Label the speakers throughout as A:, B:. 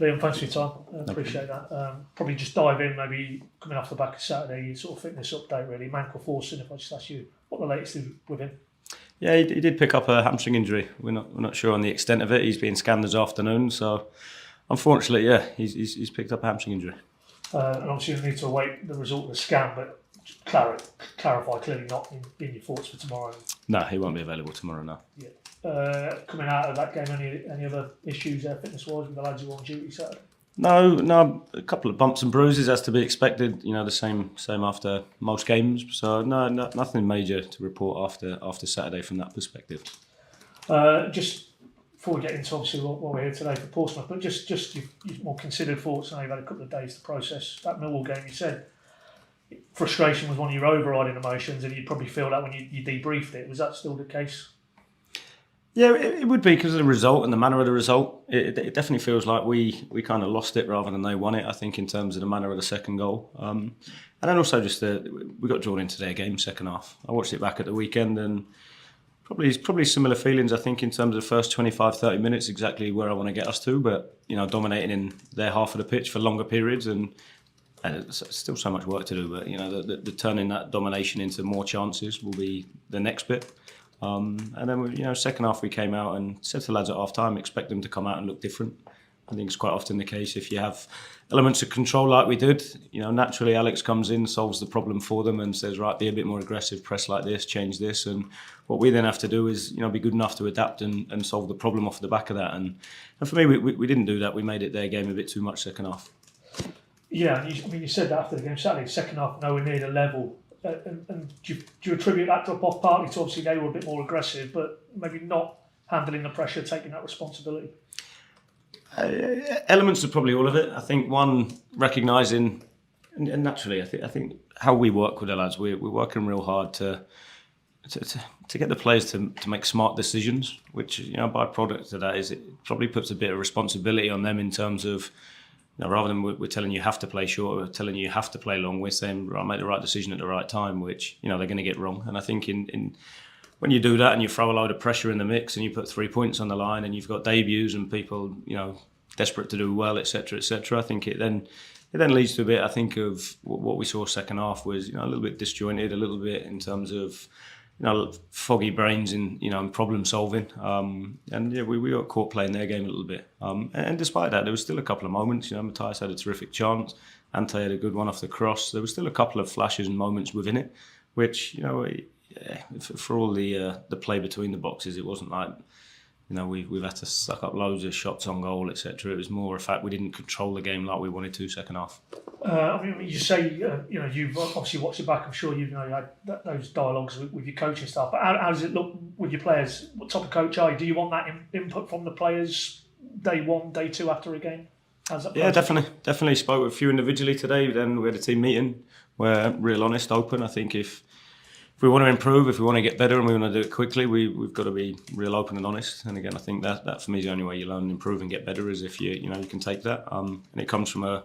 A: Liam, thanks for your time. Appreciate that. Probably just dive in, maybe coming off the back of Saturday, sort of fitness update really. Mankel Forson, if I just ask you what the latest is with him.
B: Yeah, he did pick up a hamstring injury. We're not sure on the extent of it. He's been scanned this afternoon, so unfortunately, yeah, he's picked up a hamstring injury.
A: And obviously you need to await the result of the scan, but clarify clearly not in your thoughts for tomorrow.
B: No, he won't be available tomorrow now.
A: Yeah. Coming out of that game, any other issues fitness-wise with the lads who were on duty Saturday?
B: No, a couple of bumps and bruises as to be expected. The same after most games. So no, nothing major to report after Saturday from that perspective.
A: Just before we get into obviously what we're here today for Portsmouth, but just your more considered thoughts. I know you've had a couple of days to process that Millwall game. You said frustration was one of your overriding emotions, and you'd probably feel that when you debriefed it. Was that still the case?
B: Yeah, it would be because of the result and the manner of the result. It definitely feels like we kind of lost it rather than they won it, I think, in terms of the manner of the second goal. And then also just we got drawn into their game second half. I watched it back at the weekend and probably similar feelings, I think, in terms of the first 25, 30 minutes, exactly where I want to get us to. But, dominating in their half of the pitch for longer periods and it's still so much work to do. But, the turning that domination into more chances will be the next bit. And then, second half we came out and said to the lads at half time, expect them to come out and look different. I think it's quite often the case if you have elements of control like we did. Naturally Alex comes in, solves the problem for them and says, right, be a bit more aggressive, press like this, change this. And what we then have to do is, be good enough to adapt and solve the problem off the back of that. And for me, we didn't do that. We made it their game a bit too much second half.
A: Yeah, you said that after the game Saturday, second half nowhere near the level. And do you attribute that drop-off partly to obviously they were a bit more aggressive, but maybe not handling the pressure, taking that responsibility?
B: Elements of probably all of it. I think one, recognising, and naturally, I think how we work with the lads, we're working real hard to get the players to make smart decisions, which, byproduct of that is it probably puts a bit of responsibility on them in terms of, rather than we're telling you have to play short, we're telling you have to play long, we're saying, right, make the right decision at the right time, which, they're going to get wrong. And I think in when you do that and you throw a load of pressure in the mix and you put 3 points on the line and you've got debuts and people, desperate to do well, etc., I think it then leads to a bit, I think, of what we saw second half was, a little bit disjointed, a little bit in terms of, foggy brains in, in problem solving. And yeah, we got caught playing their game a little bit. And despite that, there was still a couple of moments. Matthias had a terrific chance. Ante had a good one off the cross. There was still a couple of flashes and moments within it, which, for all the play between the boxes, it wasn't like, we've had to suck up loads of shots on goal, etc. It was more a fact we didn't control the game like we wanted to second half.
A: You say you've obviously watched it back. I'm sure you had those dialogues with your coaching staff. But how does it look with your players? What type of coach are you? Do you want that input from the players day one, day two after a game? How's that?
B: Yeah, definitely. Spoke with a few individually today. Then we had a team meeting. We're real honest, open. I think if we want to improve, if we want to get better and we want to do it quickly, we've got to be real open and honest. And again, I think that for me is the only way you learn and improve and get better is if you can take that. And it comes from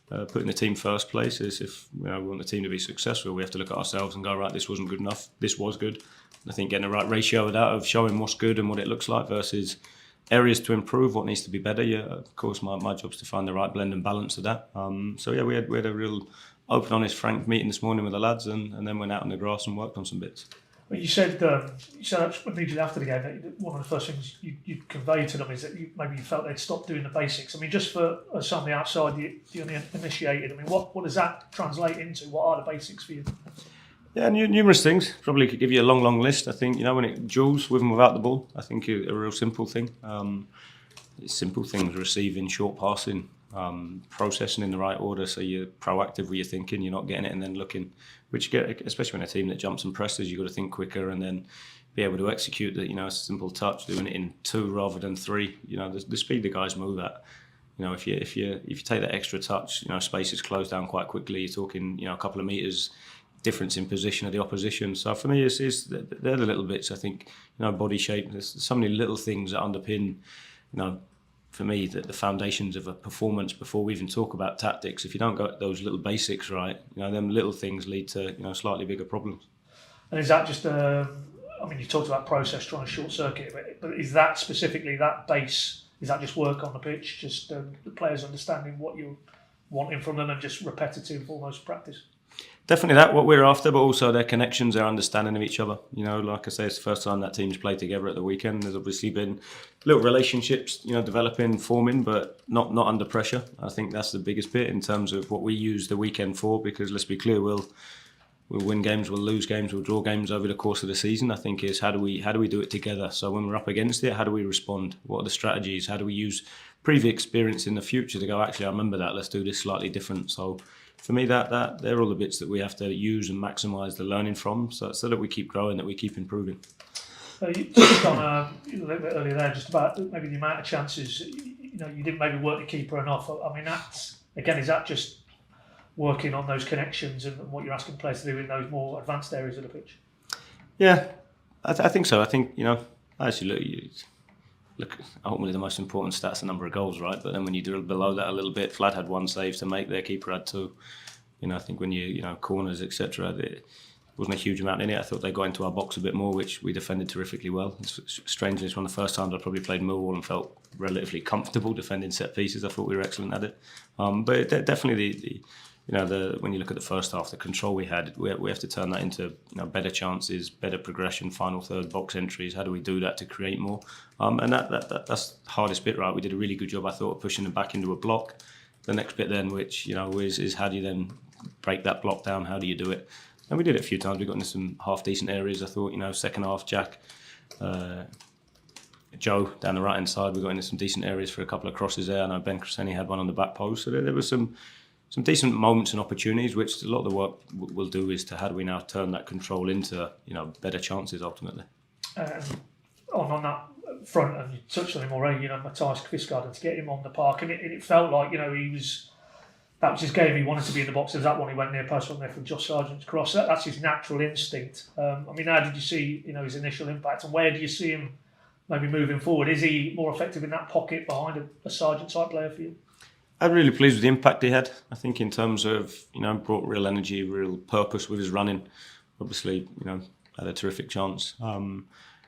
B: putting the team first place. Is if we want the team to be successful, we have to look at ourselves and go, right, this wasn't good enough. This was good. And I think getting the right ratio of that, of showing what's good and what it looks like versus areas to improve, what needs to be better. Yeah, of course, my job's to find the right blend and balance of that. So yeah, we had a real open, honest, frank meeting this morning with the lads, and then went out on the grass and worked on some bits.
A: Well, you said immediately after the game that one of the first things you conveyed to them is that maybe you felt they'd stopped doing the basics. I mean, just for us on the outside, the uninitiated, I mean, what does that translate into? What are the basics for you?
B: Yeah, numerous things. Probably could give you a long list. I think, when it duels with and without the ball, I think a real simple thing. Simple things, receiving, short passing, processing in the right order, so you're proactive with your thinking, you're not getting it and then looking, which you get, especially when a team that jumps and presses, you've got to think quicker and then be able to execute that, a simple touch, doing it in 2 rather than 3, the speed the guys move at. If you take that extra touch, spaces close down quite quickly, you're talking, a couple of metres difference in position of the opposition. So for me, they're the little bits. I think, body shape, there's so many little things that underpin, for me, the foundations of a performance before we even talk about tactics. If you don't got those little basics right, them little things lead to slightly bigger problems.
A: And is that just you talked about process trying to short circuit, but is that specifically that base Is that just work on the pitch, just the players understanding what you're wanting from them and just repetitive almost practice?
B: Definitely that, what we're after, but also their connections, their understanding of each other. You know, like I say, it's the first time that team's played together at the weekend. There's obviously been little relationships, you know, developing, forming, but not under pressure. I think that's the biggest bit in terms of what we use the weekend for, because let's be clear, we'll win games, we'll lose games, we'll draw games over the course of the season. I think is how do we do it together? So when we're up against it, how do we respond? What are the strategies? How do we use previous experience in the future to go, actually, I remember that, let's do this slightly different. So for me, that they're all the bits that we have to use and maximise the learning from, so that we keep growing, that we keep improving.
A: You touched on a little bit earlier there, just about maybe the amount of chances. You know, you didn't maybe work the keeper enough. I mean, that's again, is that just working on those connections and what you're asking players to do in those more advanced areas of the pitch?
B: Yeah, I think so. I think, you know, actually look, ultimately the most important stat's the number of goals, right? But then when you do below that a little bit, Flad had 1 save to make, their keeper had 2. You know, I think when you know, corners, etc., there wasn't a huge amount in it. I thought they got into our box a bit more, which we defended terrifically well. Strangely, it's one of the first times I probably played Millwall and felt relatively comfortable defending set pieces. I thought we were excellent at it. But definitely when you look at the first half, the control we had, we have to turn that into, you know, better chances, better progression, final third, box entries. How do we do that to create more? And that's the hardest bit, right? We did a really good job, I thought, of pushing them back into a block. The next bit then, which, you know, is how do you then break that block down? How do you do it? And we did it a few times. We got into some half decent areas. I thought, you know, second half, Jack, Joe down the right hand side, we got into some decent areas for a couple of crosses there. I know Ben Cresceni had one on the back post. So there was some decent moments and opportunities, which a lot of the work we'll do is to how do we now turn that control into, you know, better chances ultimately.
A: On that front, and you touched on him already, you know, Matthias Kiskards, to get him on the park, and it felt like, you know, that was his game. He wanted to be in the box. There was that one he went near post, went there for Josh Sargent's cross. That's his natural instinct. I mean, how did you see, you know, his initial impact, and where do you see him maybe moving forward? Is he more effective in that pocket behind a Sargent type player for you?
B: I'm really pleased with the impact he had. I think in terms of, you know, brought real energy, real purpose with his running. Obviously, you know, had a terrific chance.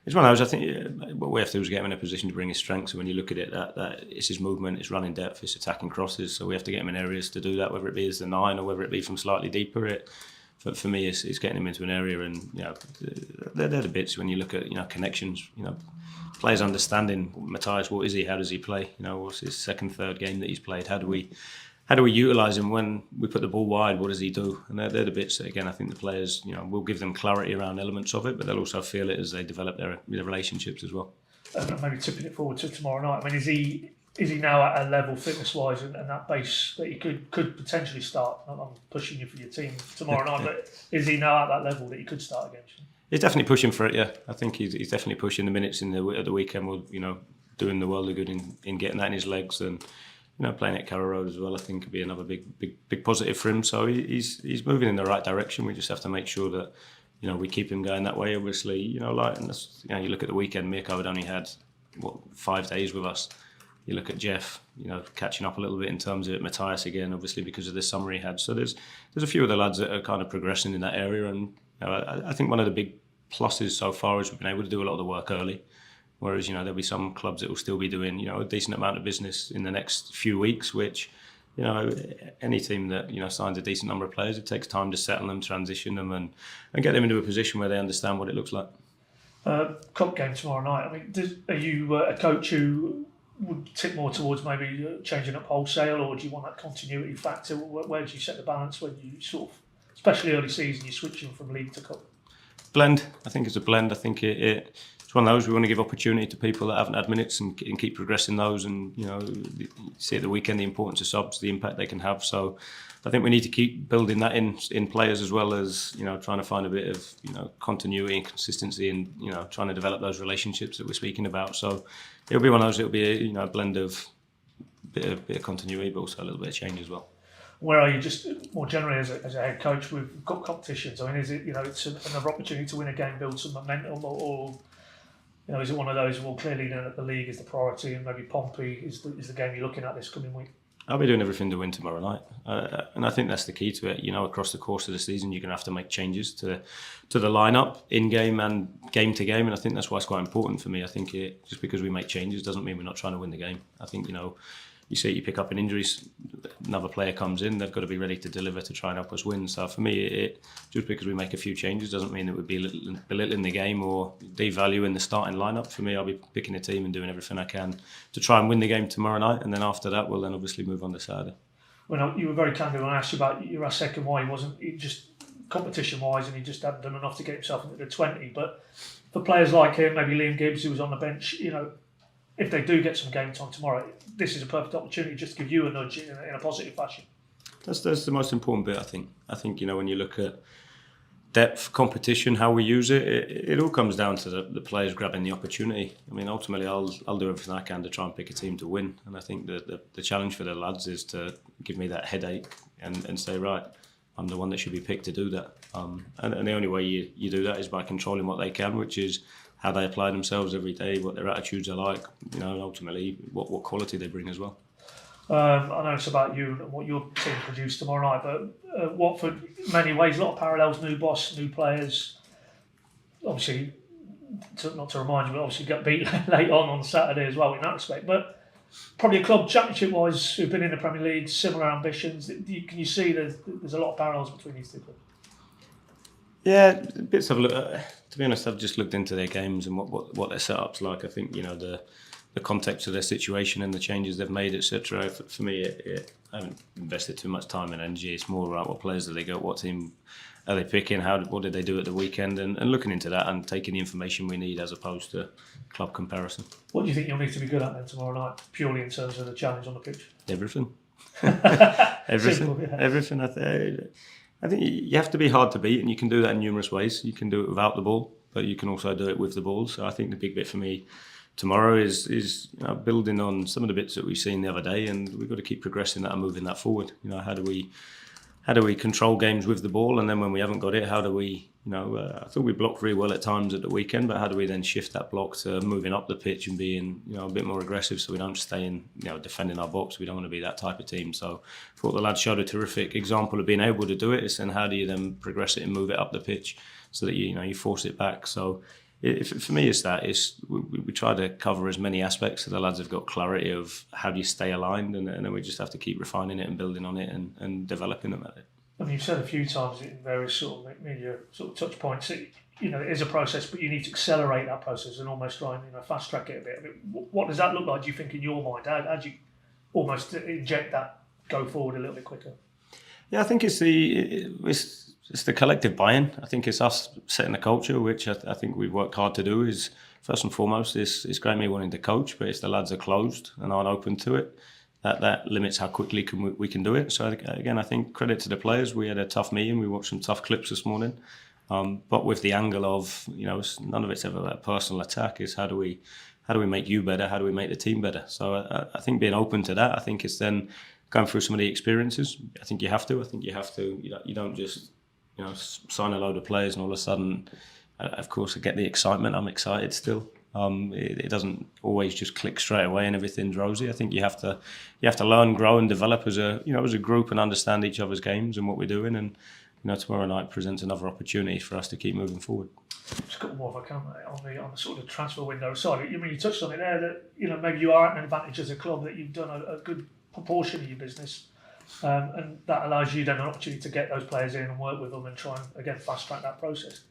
B: It's one of those, I think, what we have to do is get him in a position to bring his strengths. So when you look at it, that it's his movement, it's running depth, it's attacking crosses. So we have to get him in areas to do that, whether it be as the 9 or whether it be from slightly deeper. For me, it's getting him into an area, and, you know, they're the bits when you look at, you know, connections, you know, players understanding Matthias, what is he, how does he play, you know, what's his second, third game that he's played, how do we utilise him when we put the ball wide, what does he do? And they're the bits that, again, I think the players, you know, will give them clarity around elements of it, but they'll also feel it as they develop their relationships as well.
A: Maybe tipping it forward to tomorrow night. I mean, is he now at a level fitness-wise and that base that he could potentially start? I'm pushing you for your team tomorrow night, but is he now at that level that he could start against you?
B: He's definitely pushing for it, yeah. I think he's definitely pushing. The minutes at the weekend were, you know, doing the world of good in getting that in his legs, and, you know, playing at Carabao Road as well, I think could be another big positive for him. So he's moving in the right direction. We just have to make sure that, you know, we keep him going that way. Obviously, you know, like, and that's, you know, you look at the weekend, Mirko had only had 5 days with us. You look at Jeff, you know, catching up a little bit in terms of it. Matthias again, obviously because of the summer he had. So there's a few of the lads that are kind of progressing in that area, and, you know, I think one of the big pluses so far is we've been able to do a lot of the work early. Whereas, you know, there'll be some clubs that will still be doing, you know, a decent amount of business in the next few weeks, which, you know, any team that, you know, signs a decent number of players, it takes time to settle them, transition them, and get them into a position where they understand what it looks like.
A: Cup game tomorrow night. I mean, are you a coach who would tip more towards maybe changing up wholesale, or do you want that continuity factor? Where do you set the balance when you sort of, especially early season, you're switching from league to cup?
B: Blend. I think it's a blend. I think it's one of those we want to give opportunity to people that haven't had minutes and keep progressing those, and, you know, see at the weekend the importance of subs, the impact they can have. So I think we need to keep building that in players, as well as, you know, trying to find a bit of, you know, continuity and consistency, and, you know, trying to develop those relationships that we're speaking about. So it'll be one of those. It'll be a blend of bit of continuity, but also a little bit of change as well.
A: Where are you just more generally as a head coach with cup competitions? I mean, is it, you know, it's another opportunity to win a game, build some momentum, or you know, is it one of those? Well, clearly the league is the priority, and maybe Pompey is the game you're looking at this coming week.
B: I'll be doing everything to win tomorrow night, and I think that's the key to it. Across the course of the season, you're going to have to make changes to the lineup in game and game to game, and I think that's why it's quite important for me. I think just because we make changes doesn't mean we're not trying to win the game. I think you see you pick up an injuries, another player comes in, they've got to be ready to deliver to try and help us win. So for me, just because we make a few changes doesn't mean it would be belittling the game or devaluing the starting lineup. For me, I'll be picking a team and doing everything I can to try and win the game tomorrow night, and then after that, we'll then obviously move on to Saturday.
A: Well, you were very candid when I asked you about your second why he just competition-wise, and he just hadn't done enough to get himself into the 20. But for players like him, maybe Liam Gibbs, who was on the bench, if they do get some game time tomorrow, this is a perfect opportunity just to give you a nudge in a positive fashion.
B: That's the most important bit, I think. I think, when you look at depth, competition, how we use it all comes down to the players grabbing the opportunity. I mean, ultimately, I'll do everything I can to try and pick a team to win. And I think that the challenge for the lads is to give me that headache and say, right, I'm the one that should be picked to do that. And the only way you do that is by controlling what they can, which is how they apply themselves every day, what their attitudes are like, and ultimately what quality they bring as well.
A: I know it's about you and what your team produce tomorrow night, but Watford, in many ways, a lot of parallels, new boss, new players. Obviously, not to remind you, but obviously got beat late on Saturday as well in that respect. But probably a club championship-wise who've been in the Premier League, similar ambitions. Can you see there's a lot of parallels between these two clubs?
B: Yeah, bits of look. To be honest, I've just looked into their games and what their setup's like. I think the context of their situation and the changes they've made, etc. For me, I haven't invested too much time and energy. It's more about what players do they got, what team are they picking, what did they do at the weekend, and looking into that and taking the information we need as opposed to club comparison.
A: What do you think you'll need to be good at then tomorrow night, purely in terms of the challenge on the pitch?
B: Everything.
A: Simple, yeah.
B: Everything. I think you have to be hard to beat, and you can do that in numerous ways. You can do it without the ball, but you can also do it with the ball. So I think the big bit for me tomorrow is building on some of the bits that we've seen the other day, and we've got to keep progressing that and moving that forward. How do we control games with the ball, and then when we haven't got it, how do we? I thought we blocked very well at times at the weekend, but how do we then shift that block to moving up the pitch and being a bit more aggressive, so we don't stay in defending our box. We don't want to be that type of team. So I thought the lads showed a terrific example of being able to do it. It's then how do you then progress it and move it up the pitch so that you force it back. So for me, we try to cover as many aspects so the lads have got clarity of how do you stay aligned, and then we just have to keep refining it and building on it and developing them at it.
A: I mean, you've said a few times in various sort of media sort of touch points that, it is a process, but you need to accelerate that process and almost try and fast track it a bit. I mean, what does that look like, do you think, in your mind? How do you almost inject that, go forward a little bit quicker?
B: Yeah, I think it's the collective buy-in. I think it's us setting the culture, which I think we've worked hard to do. Is first and foremost, it's great me wanting to coach, but it's the lads are closed and aren't open to it. That limits how quickly we can do it. So again, I think credit to the players. We had a tough meeting. We watched some tough clips this morning, but with the angle of none of it's ever a personal attack. It's how do we make you better? How do we make the team better? So I think being open to that. I think it's then going through some of the experiences. I think you have to. You don't just sign a load of players and all of a sudden, of course, I get the excitement. I'm excited still. It doesn't always just click straight away and everything's rosy. I think you have to learn, grow, and develop as a group and understand each other's games and what we're doing. And tomorrow night presents another opportunity for us to keep moving forward.
A: Just a couple more if I can, mate, on the sort of transfer window side. You touched on it there that maybe you are at an advantage as a club that you've done a good proportion of your business, and that allows you then an opportunity to get those players in and work with them and try and again fast track that process.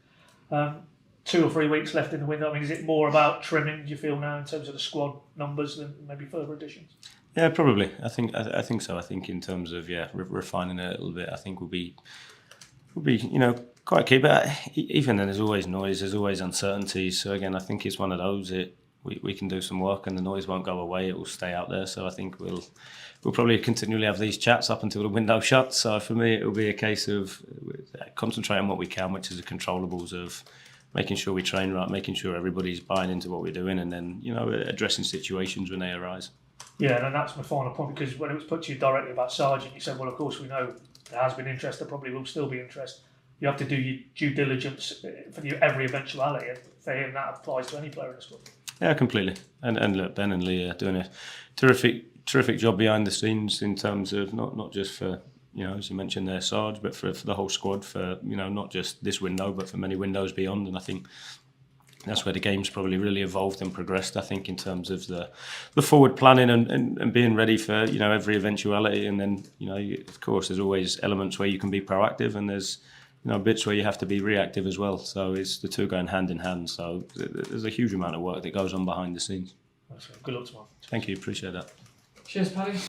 A: 2 or 3 weeks left in the window. I mean, is it more about trimming, do you feel, now in terms of the squad numbers than maybe further additions?
B: Yeah, probably. I think so. I think in terms of refining it a little bit, I think will be quite key. But even then, there's always noise. There's always uncertainties. So again, I think it's one of those. We can do some work and the noise won't go away. It will stay out there. So I think we'll probably continually have these chats up until the window shuts. So for me, it will be a case of concentrating on what we can, which is the controllables of making sure we train right, making sure everybody's buying into what we're doing, and then addressing situations when they arise.
A: Yeah, and that's my final point, because when it was put to you directly about Sargent, you said, well, of course we know there has been interest, there probably will still be interest. You have to do your due diligence for every eventuality, and for him that applies to any player in the squad.
B: Yeah, completely. And look, Ben and Lee are doing a terrific terrific job behind the scenes in terms of not just for, as you mentioned there, Sarge, but for the whole squad, for, not just this window, but for many windows beyond. And I think that's where the game's probably really evolved and progressed, I think, in terms of the forward planning and being ready for, every eventuality. And then, of course, there's always elements where you can be proactive, and there's, bits where you have to be reactive as well. So it's the two going hand in hand. So there's a huge amount of work that goes on behind the scenes.
A: Good luck tomorrow.
B: Thank you, appreciate that.
C: Cheers, Paddy.